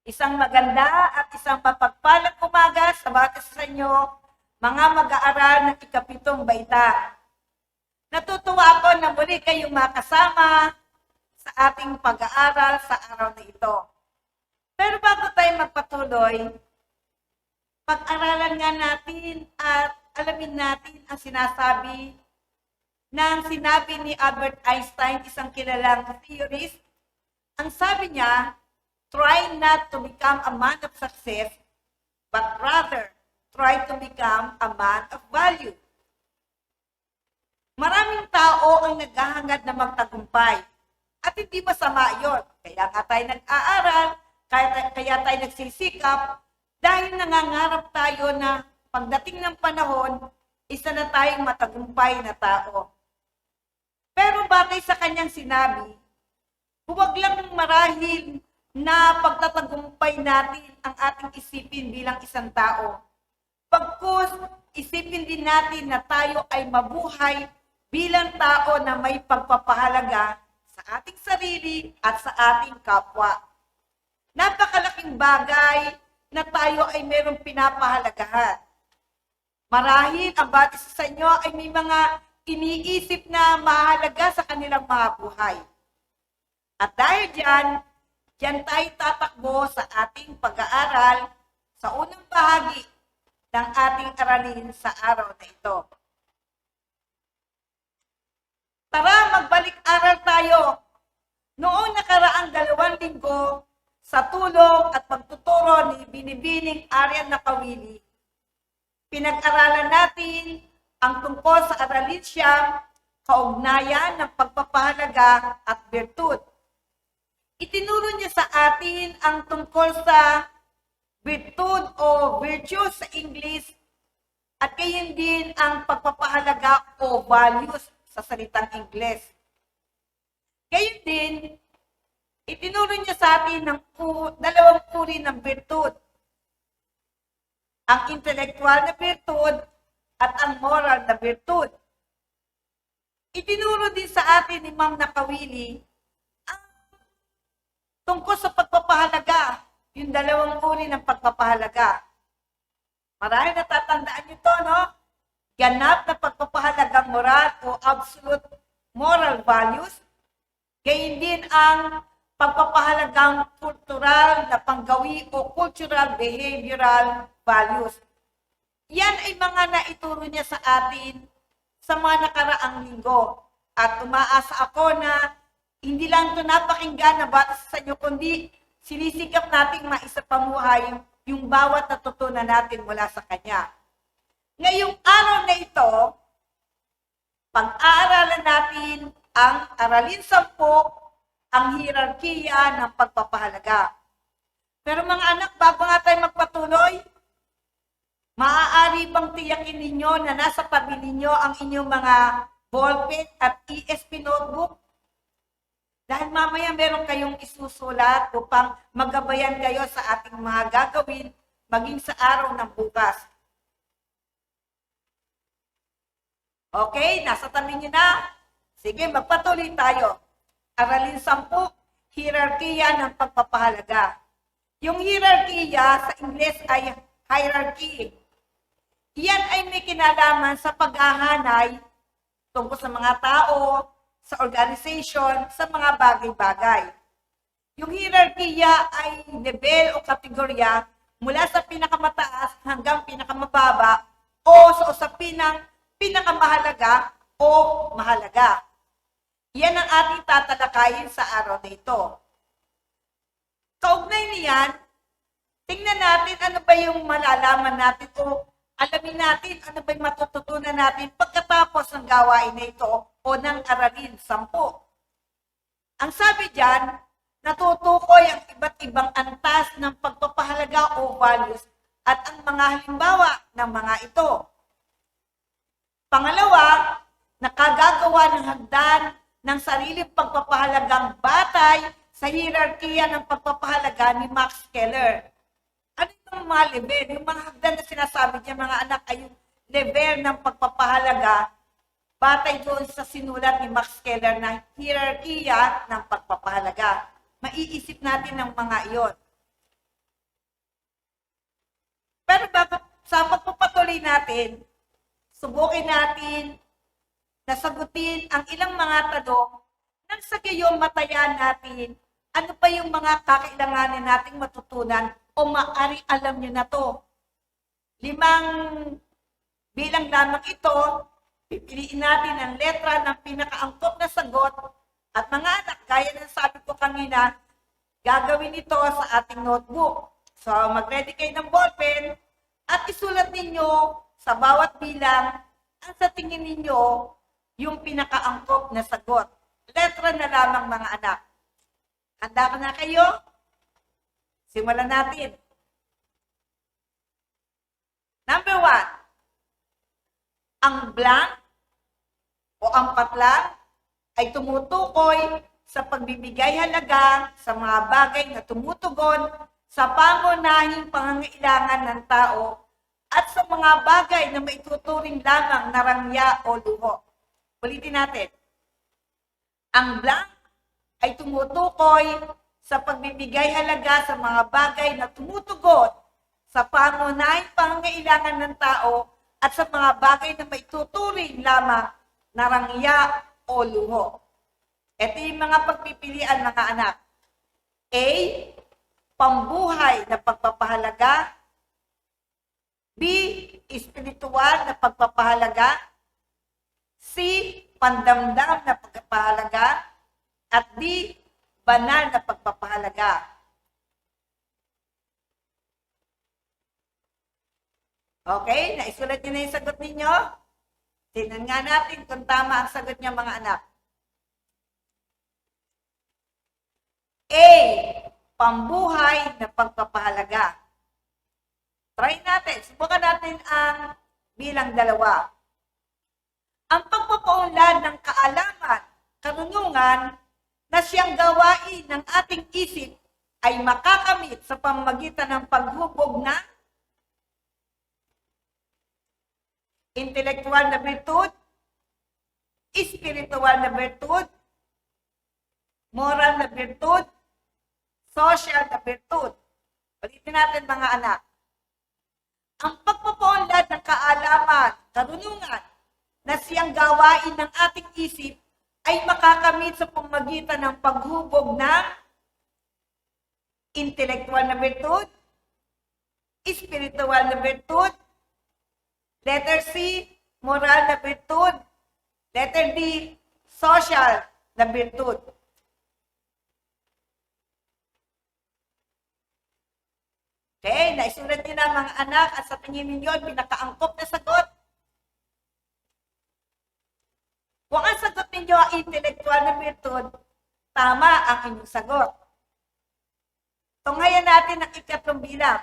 Isang maganda at isang mapagpalang umaga sa bawat isa sa inyo, mga mag-aaral ng ikapitong baita. Natutuwa ako na muli kayong makasama sa ating pag-aaral sa araw na ito. Pero bago tayo magpatuloy, pag-aralan nga natin at alamin natin ang sinabi ni Albert Einstein, isang kilalang theorist. Ang sabi niya, try not to become a man of success, but rather try to become a man of value. Maraming tao ang naghahangad na magtagumpay at hindi masama yon. Kaya nga tayo nag-aaral, kaya tayo nagsisikap dahil nangangarap tayo na pagdating ng panahon, isa na tayong matagumpay na tao. Pero batay sa kanyang sinabi, huwag lang marahil na pagtatagumpay natin ang ating isipin bilang isang tao. Pagkus, isipin din natin na tayo ay mabuhay bilang tao na may pagpapahalaga sa ating sarili at sa ating kapwa. Napakalaking bagay na tayo ay mayroong pinapahalagahan. Marahil ang bawat isa sa inyo ay may mga iniisip na mahalaga sa kanilang mga buhay. At dahil diyan tayo tatakbo sa ating pag-aaral sa unang bahagi ng ating aralin sa araw na ito. Tara, magbalik-aral tayo. Noong nakaraang 2 linggo, sa tulong at pagtuturo ni Binibining Arian Nakawili, pinag-aralan natin ang tungkol sa aralin siyang kaugnayan ng pagpapahalaga at virtud. Itinuro niya sa atin ang tungkol sa virtud o virtue sa English at gayon din ang pagpapahalaga o values sa salitang Ingles. Gayon din, itinuro niya sa atin ng dalawang uri ng virtud. Ang intellectual na virtud at ang moral na virtud. Itinuro din sa atin ni Ma'am Nakawili ang tungkol sa pagpapahalaga, yung dalawang uri ng pagpapahalaga. Marahil natatandaan nyo to, no? Ganap na pagpapahalagang moral o absolute moral values. Gayon din ang pagpapahalagang kultural na panggawi o cultural behavioral values. Yan ay mga naituro niya sa atin sa mga nakaraang linggo. At umaasa ako na hindi lang ito napakinggan na bata sa inyo, kundi sinisikap nating maisapamuhay yung bawat natutunan natin mula sa Kanya. Ngayong araw na ito, pag-aaralan natin ang aralin 10, ang hierarkiya ng pagpapahalaga. Pero mga anak, bago nga tayo magpatuloy, maaari bang tiyakin ninyo na nasa tabi ninyo ang inyong mga ballpen at ESP notebook? Dahil mamaya meron kayong isusulat upang magabayan kayo sa ating mga gagawin maging sa araw ng bukas. Okay, nasa tabi nyo na? Sige, magpatuloy tayo. Aralin 10, hierarkiya ng pagpapahalaga. Yung hierarkiya sa Ingles ay hierarchy. Iyan ay may kinalaman sa paghahanay tungkol sa mga tao, sa organization, sa mga bagay-bagay. Yung hierarkiya ay level o kategorya mula sa pinakamataas hanggang pinakamababa o sa usapin ng pinakamahalaga o mahalaga. Yan ang ating tatalakayin sa araw na ito. Kaugnay niyan, tingnan natin ano ba yung malalaman natin o alamin natin ano ba yung matututunan natin pagkatapos ng gawain na ito o ng aralin 10. Ang sabi diyan, natutukoy ang iba't ibang antas ng pagpapahalaga o values at ang mga halimbawa ng mga ito. Pangalawa, nakagagawa ng hagdan ng sariling pagpapahalagang batay sa hierarkiya ng pagpapahalaga ni Max Keller. Ano yung mga level? Yung mga hagdan na sinasabi niya, mga anak, ay yung level ng pagpapahalaga batay doon sa sinulat ni Max Keller na hierarkiya ng pagpapahalaga. Maiisip natin ang mga iyon. Pero bago sa pagpapatuloy natin, subukin natin na sagutin ang ilang mga tanong nang sa gayon matayan natin ano pa yung mga kakailanganin nating matutunan o maari alam nyo na to. 5 bilang lamang ito, pipiliin natin ang letra ng pinakaangkop na sagot at mga anak, gaya ng sabi ko kanina, gagawin ito sa ating notebook. So, mag-ready kayo ng ballpen at isulat ninyo sa bawat bilang ang sa tingin ninyo yung pinakaangkop na sagot. Letra na lamang mga anak. Handa ka na kayo? Simulan natin. Number 1. Ang blank o ang patlang ay tumutukoy sa pagbibigay halaga sa mga bagay na tumutugon sa pangunahing pangangailangan ng tao at sa mga bagay na maituturing lamang na rangya o luho. Ulitin natin. Ang blank ay tumutukoy sa pagbibigay halaga sa mga bagay na tumutugon sa pangunahing pangangailangan ng tao at sa mga bagay na maituturing lamang na rangya o luho. Ito yung mga pagpipilian mga anak. A. Pambuhay na pagpapahalaga. B. Espiritual na pagpapahalaga. C. Pandamdam na pagpapahalaga. At D. Banal na pagpapahalaga. Okay? Naisulat niyo na yung sagot ninyo? Tingnan nga natin kung tama ang sagot niya mga anak. A. Pambuhay na pagpapahalaga. Try natin. Subukan natin ang bilang 2. Ang pagpapaunlad ng kaalaman, karunungan, na siyang gawain ng ating isip ay makakamit sa pamamagitan ng paghubog ng intelektual na virtud, espiritual na virtud, moral na virtud, social na virtud. Ulitin natin mga anak. Ang pagpapaunlad ng kaalaman, karunungan, na siyang gawain ng ating isip ay makakamit sa pamamagitan ng paghubog ng intelektual na virtud, espiritual na virtud, letter C, moral na virtud, letter D, social na virtud. Okay, naisulat niyo na mga anak at sa tingin ninyo, pinakaangkop na sagot. Kung ang sagot ninyo ang intelektual na virtud, tama ang inyong sagot. Tunghayan natin ang 3 bilang.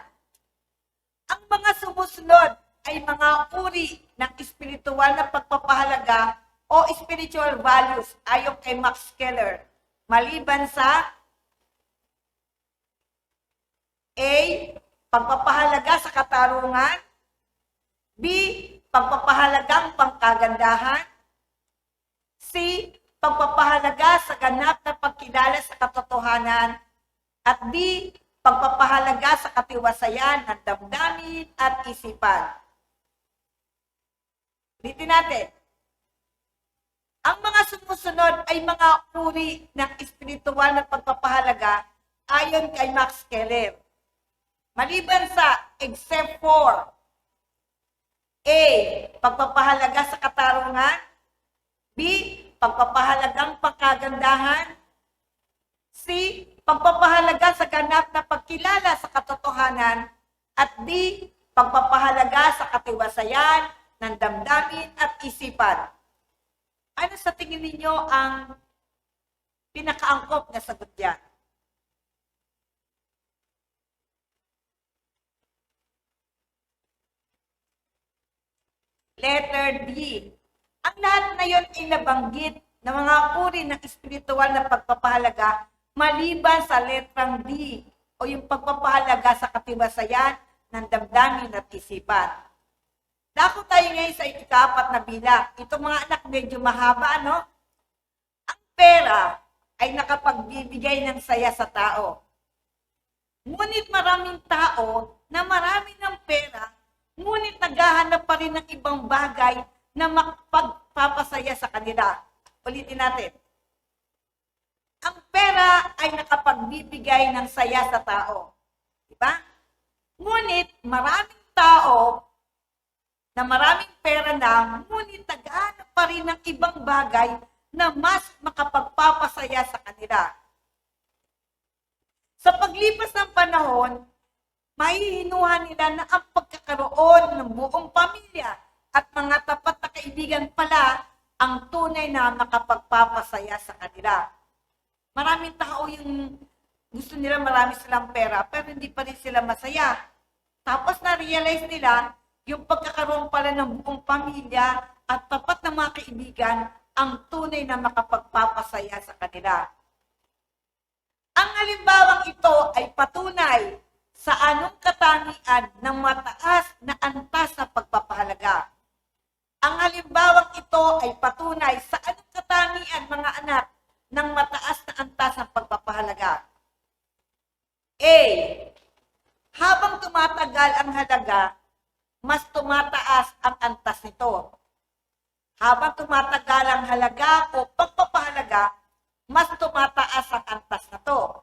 Ang mga sumusunod ay mga uri ng espiritual na pagpapahalaga o spiritual values ayon kay Max Keller. Maliban sa A. Pagpapahalaga sa katarungan. B. Pagpapahalagang pangkagandahan. C. Pagpapahalaga sa ganap na pagkilala sa katotohanan. At D. Pagpapahalaga sa katiwasayan ng damdamin at isipan. Ulitin natin. Ang mga sumusunod ay mga uri ng espiritual na pagpapahalaga ayon kay Max Keller. Maliban sa except for A. Pagpapahalaga sa katarungan. B. Pagpapahalagang pagkagandahan. C. Pagpapahalaga sa ganap na pagkilala sa katotohanan. At D. Pagpapahalaga sa katiwasayan ng damdamin at isipan. Ano sa tingin ninyo ang pinakaangkop na sagot yan? Letter D. Ang lahat na yon ay nabanggit na mga uri ng espiritual na pagpapahalaga maliban sa letrang D o yung pagpapahalaga sa katiwasayan ng damdamin at isipan. Dako tayo ngayon sa 4 na bilang. Ito mga anak medyo mahaba, no? Ang pera ay nakapagbibigay ng saya sa tao. Ngunit maraming tao na marami ng pera, ngunit naghahanap pa rin ng ibang bagay na makapagpapasaya sa kanila. Ulitin natin. Ang pera ay nakapagbibigay ng saya sa tao. Diba? Ngunit maraming tao na maraming pera na, ngunit naghahanap pa rin ng ibang bagay na mas makapagpapasaya sa kanila. Sa paglipas ng panahon, mahihinuhan nila na ang pagkakaroon ng buong pamilya at mga tapat na kaibigan pala ang tunay na makapagpapasaya sa kanila. Maraming tao yung gusto nila marami silang pera pero hindi pa rin sila masaya. Tapos na-realize nila yung pagkakaroon pala ng buong pamilya at tapat na mga kaibigan ang tunay na makapagpapasaya sa kanila. Ang halimbawang ito ay patunay sa anong katangian ng mataas na antas na pagpapahalaga. Ang halimbawang ito ay patunay sa anong katangian, mga anak, ng mataas na antas ng pagpapahalaga. A. Habang tumatagal ang halaga, mas tumataas ang antas nito. Habang tumatagal ang halaga o pagpapahalaga, mas tumataas ang antas na to.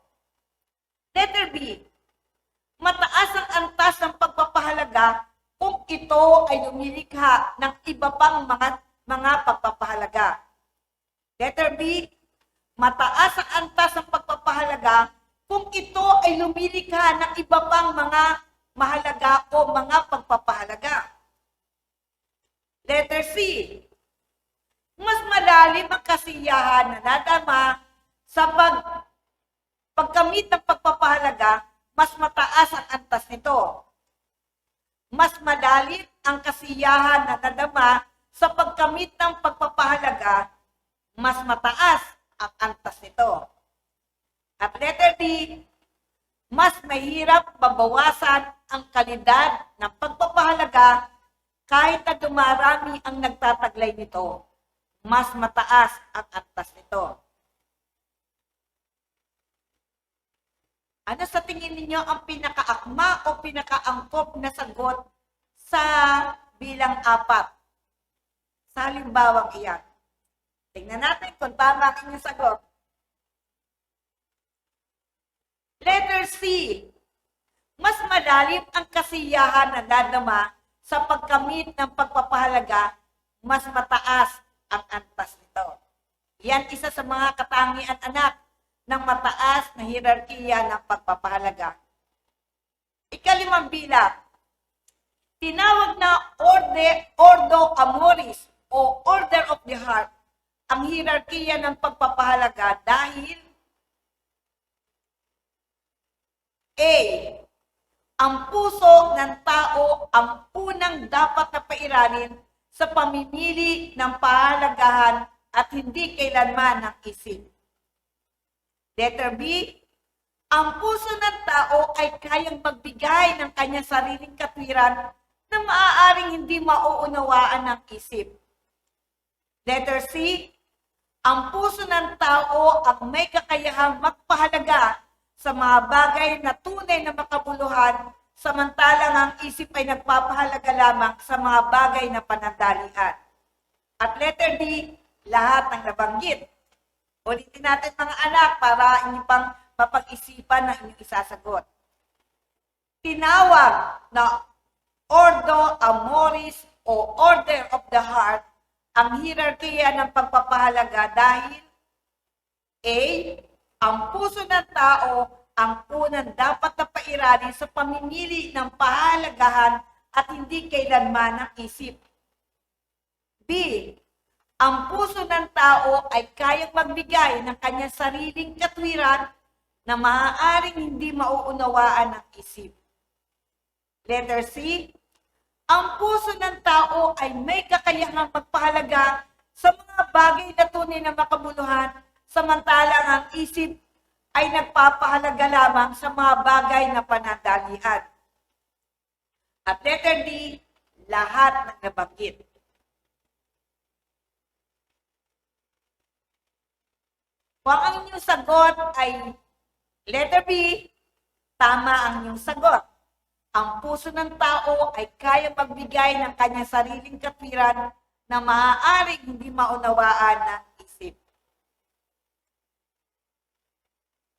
Letter B. Mataas ang antas ng pagpapahalaga kung ito ay lumilikha ng iba pang mga pagpapahalaga. Letter B. Mataas ang antas ng pagpapahalaga kung ito ay lumilikha ng iba pang mga mahalaga o mga pagpapahalaga. Letter C. Mas malalim ang kasiyahan na nadama sa pagkamit ng pagpapahalaga, mas mataas ang antas nito. Mas malalim ang kasiyahan na nadama sa pagkamit ng pagpapahalaga, mas mataas ang antas nito. At letter D, mas mahirap mabawasan ang kalidad ng pagpapahalaga kahit na dumarami ang nagtataglay nito. Mas mataas ang antas nito. Ano sa tingin ninyo ang pinakaakma o pinakaangkop na sagot sa bilang 4? Sa halimbawang iyan. Tingnan natin kung tama ang inyong sagot. Letter C. Mas malalim ang kasiyahan na nadama sa pagkamit ng pagpapahalaga, mas mataas ang antas nito. Yan isa sa mga katangian, anak, ng mataas na hierarkiya ng pagpapahalaga. Ikalimang bilang, tinawag na Ordo Amoris o Order of the Heart ang hierarkiya ng pagpapahalaga dahil A. Ang puso ng tao ang unang dapat na pairanin sa pamimili ng pahalagahan at hindi kailanman ng isip. Letter B. Ang puso ng tao ay kayang magbigay ng kanyang sariling katwiran na maaaring hindi mauunawaan ng isip. Letter C. Ang puso ng tao ang may kakayahang magpahalaga sa mga bagay na tunay na makabuluhan, samantalang ang isip ay nagpapahalaga lamang sa mga bagay na panandalian. At letter D, lahat ng nabanggit. Ulitin natin mga anak para inyong pang mapag-isipan na inyong isasagot. Tinawag na Ordo Amoris o Order of the Heart ang hierarkiya ng pagpapahalaga dahil A. Ang puso ng tao ang unang dapat na pairalin sa pamimili ng pahalagahan at hindi kailanman ng isip. B. Ang puso ng tao ay kayang magbigay ng kanyang sariling katwiran na maaaring hindi mauunawaan ng isip. Letter C. Ang puso ng tao ay may kakayahang magpahalaga sa mga bagay na tunay na makabuluhan, samantalang ang isip ay nagpapahalaga lamang sa mga bagay na panandalian. At letter D, lahat ng nabanggit. Kung ang inyong sagot ay letter B, Tama ang iyong sagot. Ang puso ng tao ay kaya magbigay ng kanyang sariling katwiran na maaaring hindi maunawaan ng isip.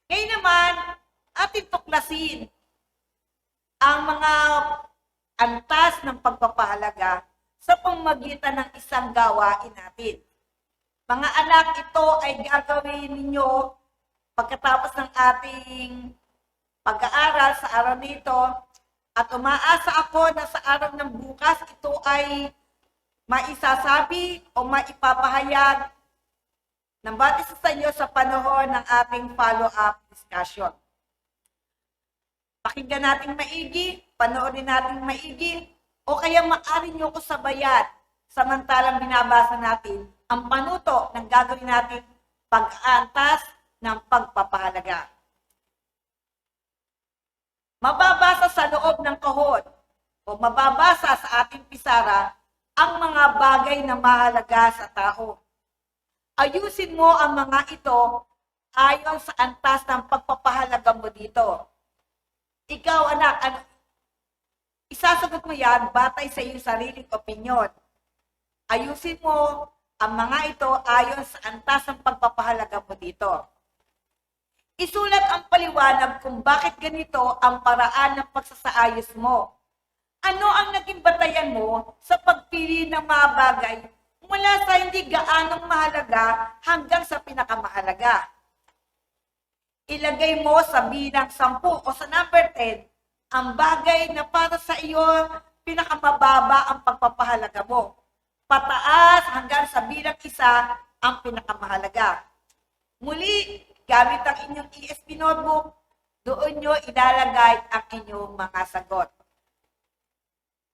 Ngayon naman, ating tuklasin ang mga antas ng pagpapahalaga sa pamamagitan ng isang gawain natin. Mga anak, ito ay gagawin ninyo pagkatapos ng ating pag-aaral sa araw nito, at umaasa ako na sa araw ng bukas ito ay maisasabi o maipapahayag ng bawat isa sa inyo sa panahon ng ating follow-up discussion. Pakinggan natin maigi, panoorin natin maigi, o kaya maaari nyo ko sabayan samantalang binabasa natin ang panuto ng gagawin natin pag-aantas ng pagpapahalaga. Mababasa sa loob ng kahon o mababasa sa ating pisara ang mga bagay na mahalaga sa tao. Ayusin mo ang mga ito ayon sa antas ng pagpapahalaga mo dito. Ikaw, anak, isasagot mo yan batay sa iyong sariling opinyon. Ayusin mo ang mga ito ayon sa antas ng pagpapahalaga mo dito. Isulat ang paliwanag kung bakit ganito ang paraan ng pagsasaayos mo. Ano ang naging batayan mo sa pagpili ng mga bagay mula sa hindi gaanong mahalaga hanggang sa pinakamahalaga? Ilagay mo sa bilang 10 o sa number 10 ang bagay na para sa iyo pinakamababa ang pagpapahalaga mo. Pataas hanggang sa bilang 1 ang pinakamahalaga. Muli, gamit ang inyong ESP notebook, doon nyo ilalagay ang inyong mga sagot.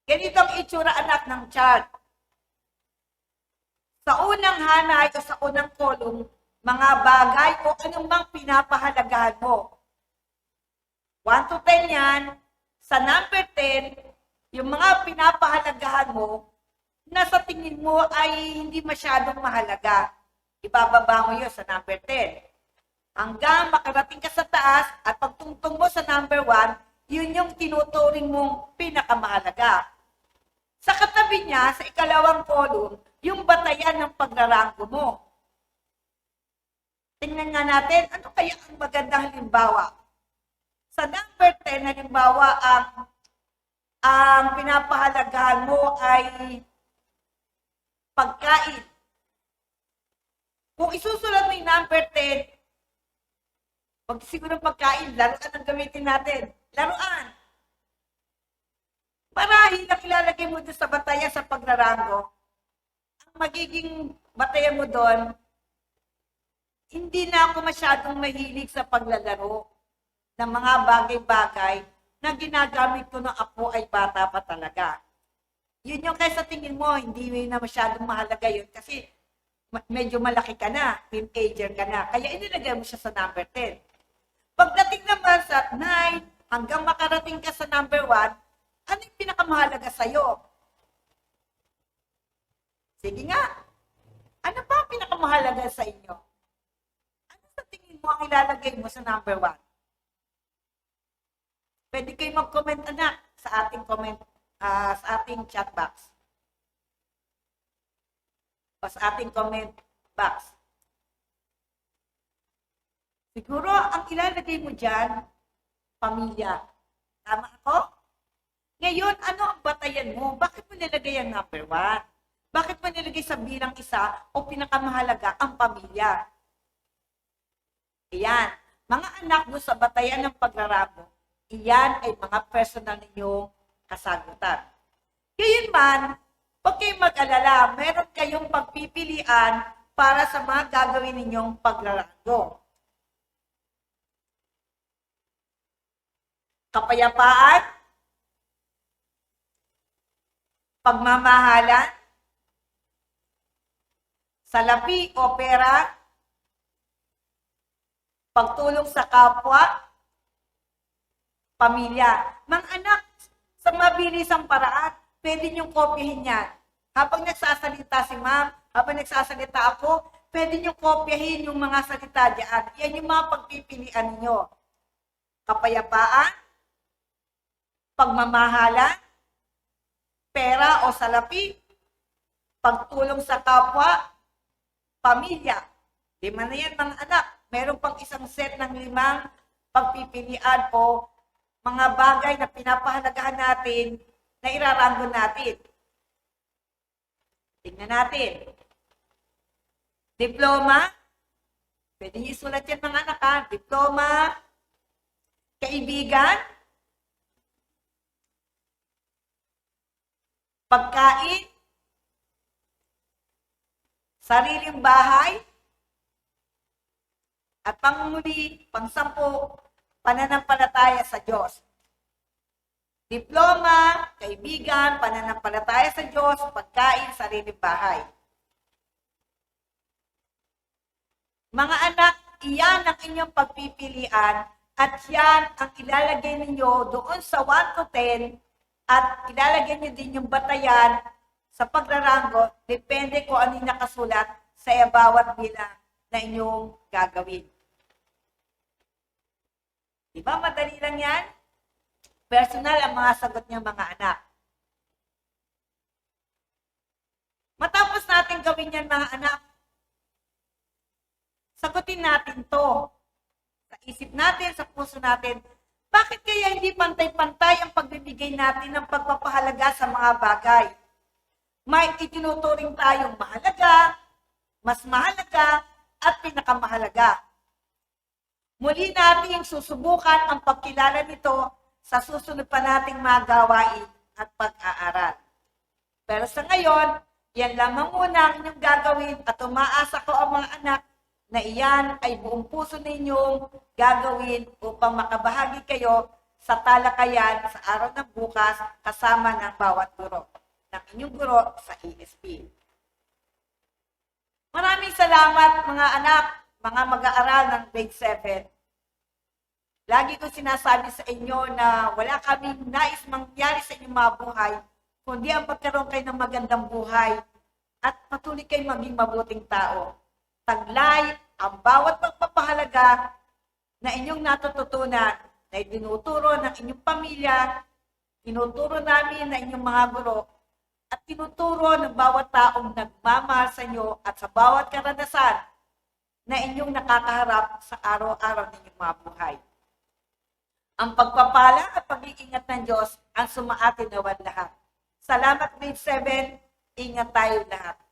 Ganito ang itsura, anak, ng chart. Sa unang hanay o sa unang kolong, mga bagay o anumang pinapahalagahan mo. 1 to 10 yan. Sa number 10, yung mga pinapahalagahan mo, na sa tingin mo ay hindi masyadong mahalaga. Ibababa mo yun sa number 10. Hanggang makarating ka sa taas at pagtungtong mo sa number 1, yun yung tinuturing mong pinakamahalaga. Sa katabi niya, sa ikalawang kolong, yung batayan ng pagraranggo mo. Tingnan nga natin, ano kaya ang magandang halimbawa? Sa number 10, halimbawa, ang pinapahalagahan mo ay pagkain. Kung isusulat mo yung number 10, pag siguro pagkain, laruan ang gamitin natin. Laruan. Marahil na ilalagay mo doon sa batayan sa pagraranggo, ang magiging batayan mo doon, hindi na ako masyadong mahilig sa paglalaro ng mga bagay-bagay na ginagamit ko nung ako ay bata pa talaga. Yun yung kaysa tingin mo, hindi na masyadong mahalaga yun kasi medyo malaki ka na, teenager ka na. Kaya inilagay mo siya sa number 10. Pagdating naman sa 9, hanggang makarating ka sa number 1, ano yung pinakamahalaga sa'yo? Sige nga, ano pa ang pinakamahalaga sa inyo? Ano sa tingin mo ang ilalagay mo sa number 1? Pwede kayo mag-comment, anak, sa ating comment, sa ating chat box. O sa ating comment box. Siguro, ang ilalagay mo dyan, pamilya. Tama ako? Ngayon, ano ang batayan mo? Bakit mo nilagay ang number 1? Bakit mo nilagay sa bilang 1 o pinakamahalaga ang pamilya? Iyan. Mga anak mo sa batayan ng pagraramo, iyan ay mga personal ninyong kasagutan. Gayunman, huwag kayong mag-alala, meron kayong pagpipilian para sa mga gagawin ninyong pagraramo. Kapayapaan, pagmamahalan, salapi o pera, pagtulong sa kapwa, pamilya. Mga anak, sa mabilisang paraan, pwede niyong kopyahin yan. Habang nagsasalita si ma'am, habang nagsasalita ako, pwede niyong kopyahin yung mga salita diyan. Yan yung mga pagpipilian niyo. Kapayapaan, pagmamahalan, pera o salapi, pagtulong sa kapwa, pamilya. 5 na yan mga anak. Meron pang isang set ng 5 pagpipilian o mga bagay na pinapahalagahan natin na irarango natin. Tingnan natin. Diploma. Pwede niyo isulat yan mga anak ha. Diploma. Kaibigan. Pagkain. Sariling bahay. At pangmuli, pang-10, pananampalataya sa Diyos. Diploma, kaibigan, pananampalataya sa Diyos, pagkain, sariling bahay. Mga anak, iyan ang inyong pagpipilian at yan ang ilalagay ninyo doon sa 1 to 10 at ilalagay niyo din yung batayan sa pagrarango, depende kung ano yung nakasulat sa bawat bilang na inyong gagawin. Diba madali lang yan? Personal ang mga sagot niya mga anak. Matapos natin gawin yan mga anak, sagutin natin to. Sa isip natin, sa puso natin, bakit kaya hindi pantay-pantay ang pagbibigay natin ng pagpapahalaga sa mga bagay? May itinuturing tayong mahalaga, mas mahalaga, at pinakamahalaga. Muli natin susubukan ang pagkilala nito sa susunod pa nating mga gawain at pag-aaral. Pero sa ngayon, yan lamang muna ang inyong gagawin at umaasa ko ang mga anak na iyan ay buong puso ninyong gagawin upang makabahagi kayo sa talakayan sa araw ng bukas kasama ng bawat guro, ng inyong guro sa ESP. Maraming salamat mga anak, mga mag-aaral ng grade 7. Lagi ko sinasabi sa inyo na wala kaming nais mangyari sa inyong mga buhay, kundi ang pagkaroon kayo ng magandang buhay at patuloy kayo maging mabuting tao. Taglay ang bawat pagpapahalaga na inyong natututunan na tinuturo ng inyong pamilya, tinuturo namin ng inyong mga guro, at tinuturo ng bawat taong nagmamahal sa inyo at sa bawat karanasan na inyong nakakaharap sa araw-araw ng inyong mga buhay. Ang pagpapala at pag-iingat ng Diyos ang sumaatin nawan lahat. Salamat grade 7, ingat tayo lahat.